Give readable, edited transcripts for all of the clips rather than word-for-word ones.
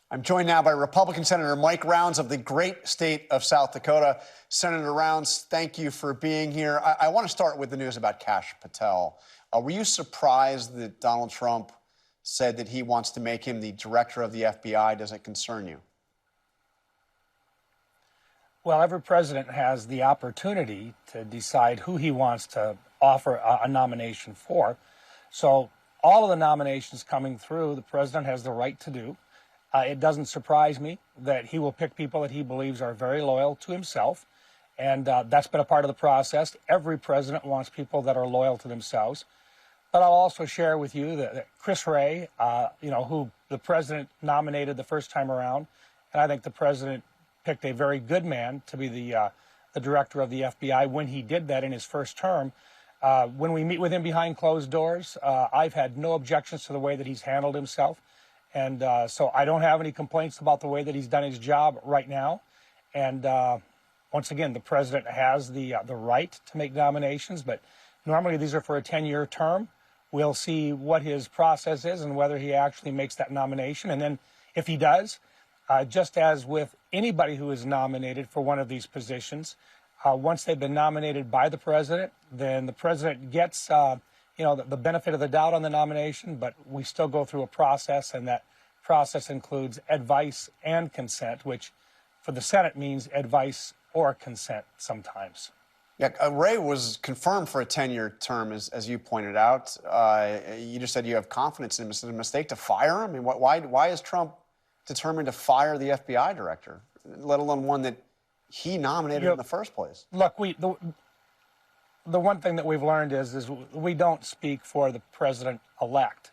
I'm joined now by Republican Senator Mike Rounds of the great state of South Dakota. Senator Rounds, thank you for being here. I want to start with the news about Kash Patel. Were you surprised that Donald Trump said that he wants to make him the director of the FBI? Does it concern you? Well, every president has the opportunity to decide who he wants to offer a nomination for. So all of the nominations coming through, the president has the right to do. It doesn't surprise me that he will pick people that he believes are very loyal to himself, and that's been a part of the process. Every president wants people that are loyal to themselves. But I'll also share with you that Chris Wray, who the president nominated the first time around, and I think the president picked a very good man to be the director of the FBI when he did that in his first term. When we meet with him behind closed doors, I've had no objections to the way that he's handled himself. And so I don't have any complaints about the way that he's done his job right now. And once again, the president has the right to make nominations, but normally these are for a 10-year term. We'll see what his process is and whether he actually makes that nomination. And then if he does, just as with anybody who is nominated for one of these positions, once they've been nominated by the president, then the president gets the benefit of the doubt on the nomination, but we still go through a process, and that process includes advice and consent, which for the Senate means advice or consent sometimes. Yeah, Wray was confirmed for a 10-year term, as you pointed out. You just said you have confidence in him. Is it a mistake to fire him? I mean, why is Trump determined to fire the FBI director, let alone one that he nominated in the first place? Look, the one thing that we've learned is we don't speak for the president-elect.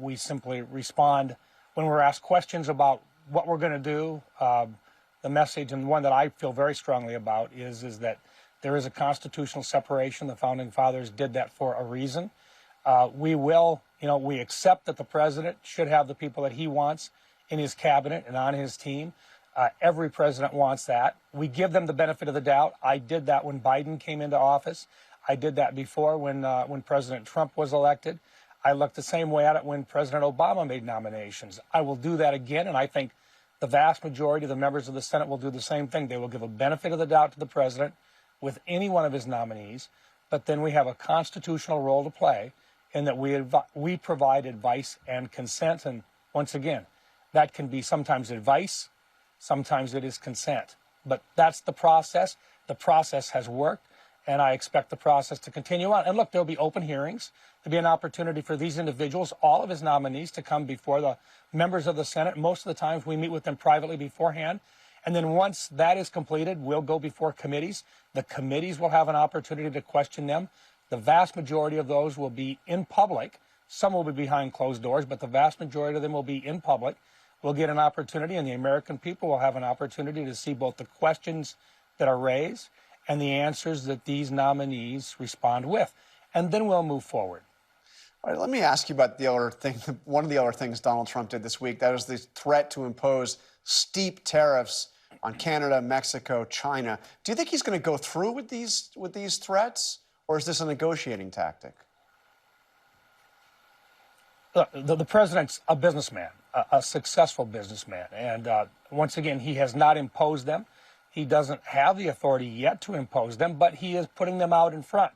We simply respond when we're asked questions about what we're going to do. The message, and one that I feel very strongly about, is that there is a constitutional separation. The Founding Fathers did that for a reason. We accept that the president should have the people that he wants in his cabinet and on his team. Every president wants that. We give them the benefit of the doubt. I did that when Biden came into office. I did that before when President Trump was elected. I looked the same way at it when President Obama made nominations. I will do that again, and I think the vast majority of the members of the Senate will do the same thing. They will give a benefit of the doubt to the president with any one of his nominees, but then we have a constitutional role to play in that we provide advice and consent. And once again, that can be sometimes advice, sometimes it is consent. But that's the process. The process has worked, and I expect the process to continue on. And look, there'll be open hearings. There'll be an opportunity for these individuals, all of his nominees, to come before the members of the Senate. Most of the times we meet with them privately beforehand. And then once that is completed, we'll go before committees. The committees will have an opportunity to question them. The vast majority of those will be in public. Some will be behind closed doors, but the vast majority of them will be in public. We'll get an opportunity, and the American people will have an opportunity to see both the questions that are raised and the answers that these nominees respond with. And then we'll move forward. All right, let me ask you about the other thing. One of the other things Donald Trump did this week, that was the threat to impose steep tariffs on Canada, Mexico, China. Do you think he's going to go through with these threats, or is this a negotiating tactic? The president's a businessman, a successful businessman. And once again, he has not imposed them. He doesn't have the authority yet to impose them, but he is putting them out in front.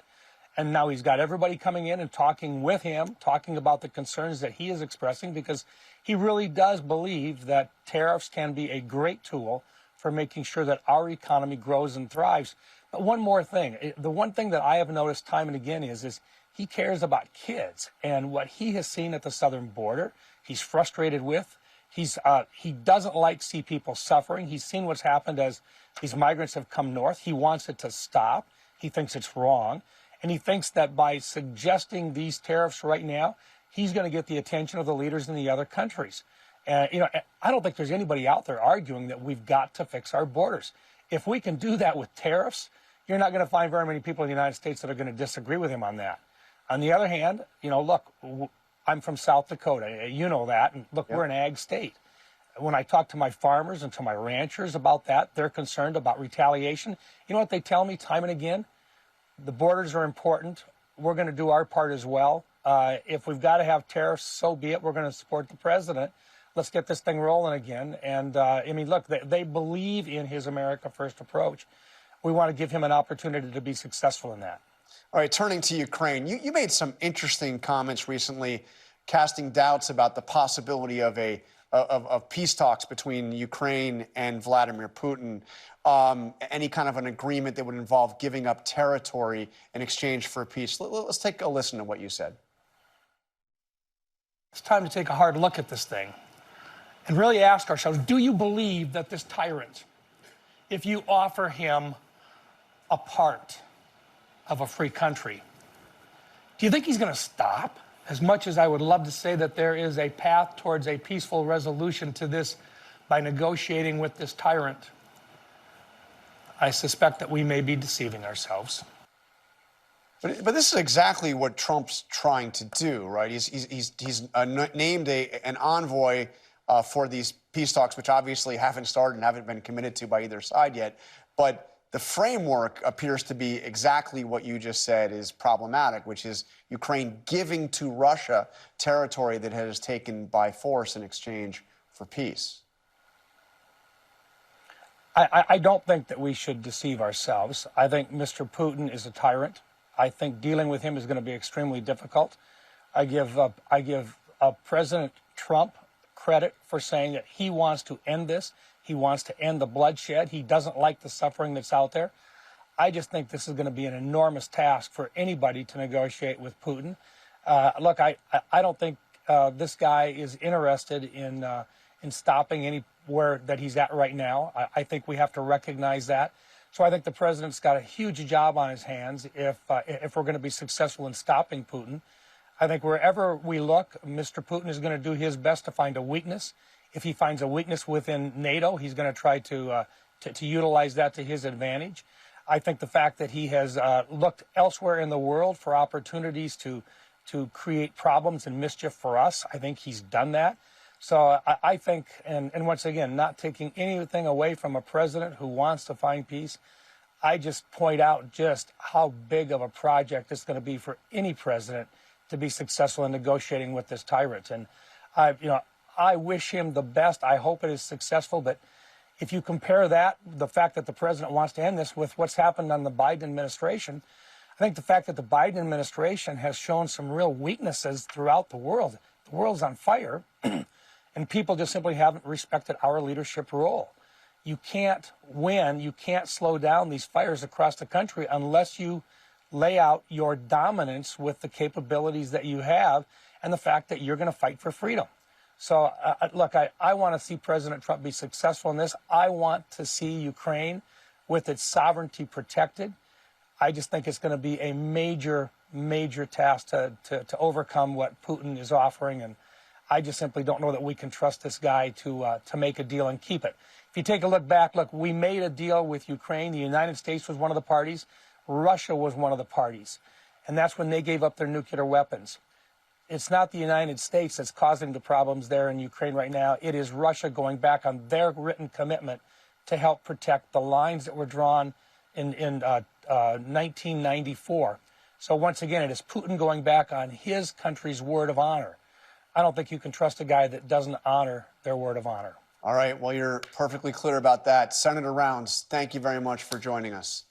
And now he's got everybody coming in and talking with him, talking about the concerns that he is expressing, because he really does believe that tariffs can be a great tool for making sure that our economy grows and thrives. But one more thing, the one thing that I have noticed time and again is he cares about kids, and what he has seen at the southern border, he's frustrated with. He doesn't like to see people suffering. He's seen what's happened as these migrants have come north. He wants it to stop. He thinks it's wrong. And he thinks that by suggesting these tariffs right now, he's going to get the attention of the leaders in the other countries. I don't think there's anybody out there arguing that we've got to fix our borders. If we can do that with tariffs, you're not going to find very many people in the United States that are going to disagree with him on that. On the other hand, look, I'm from South Dakota. You know that. And look, We're an ag state. When I talk to my farmers and to my ranchers about that, they're concerned about retaliation. You know what they tell me time and again? The borders are important. We're going to do our part as well. If we've got to have tariffs, so be it. We're going to support the president Let's get this thing rolling again. And I mean, look, they believe in his America First approach. We want to give him an opportunity to be successful in that. All right, turning to Ukraine, you made some interesting comments recently, casting doubts about the possibility of peace talks between Ukraine and Vladimir Putin, any kind of an agreement that would involve giving up territory in exchange for peace. Let's take a listen to what you said. It's time to take a hard look at this thing and really ask ourselves, do you believe that this tyrant, if you offer him a part of a free country, do you think he's going to stop? As much as I would love to say that there is a path towards a peaceful resolution to this by negotiating with this tyrant, I suspect that we may be deceiving ourselves. But this is exactly what Trump's trying to do, right? He's named an envoy for these peace talks, which obviously haven't started and haven't been committed to by either side yet. But the framework appears to be exactly what you just said is problematic, which is Ukraine giving to Russia territory that it has taken by force in exchange for peace. I don't think that we should deceive ourselves. I think Mr. Putin is a tyrant. I think dealing with him is going to be extremely difficult. I give President Trump credit for saying that he wants to end this. He wants to end the bloodshed. He doesn't like the suffering that's out there. I just think this is going to be an enormous task for anybody to negotiate with Putin. Look, I don't think this guy is interested in stopping anywhere that he's at right now. I think we have to recognize that. So I think the president's got a huge job on his hands if we're going to be successful in stopping Putin. I think wherever we look, Mr. Putin is going to do his best to find a weakness. If he finds a weakness within NATO, he's going to try to utilize that to his advantage. I think the fact that he has looked elsewhere in the world for opportunities to create problems and mischief for us, I think he's done that. So I think, and once again, not taking anything away from a president who wants to find peace, I just point out just how big of a project it's going to be for any president to be successful in negotiating with this tyrant. And I wish him the best. I hope it is successful. But if you compare that, the fact that the president wants to end this with what's happened on the Biden administration, I think the fact that the Biden administration has shown some real weaknesses throughout the world world's on fire, and people just simply haven't respected our leadership role. You can't win, you can't slow down these fires across the country unless you lay out your dominance with the capabilities that you have and the fact that you're going to fight for freedom. So, look, I want to see President Trump be successful in this. I want to see Ukraine with its sovereignty protected. I just think it's going to be a major, major task to overcome what Putin is offering. And I just simply don't know that we can trust this guy to make a deal and keep it. If you take a look back, look, we made a deal with Ukraine. The United States was one of the parties. Russia was one of the parties. And that's when they gave up their nuclear weapons. It's not the United States that's causing the problems there in Ukraine right now. It is Russia going back on their written commitment to help protect the lines that were drawn in 1994. So once again, it is Putin going back on his country's word of honor. I don't think you can trust a guy that doesn't honor their word of honor. All right. Well, you're perfectly clear about that. Senator Rounds, thank you very much for joining us.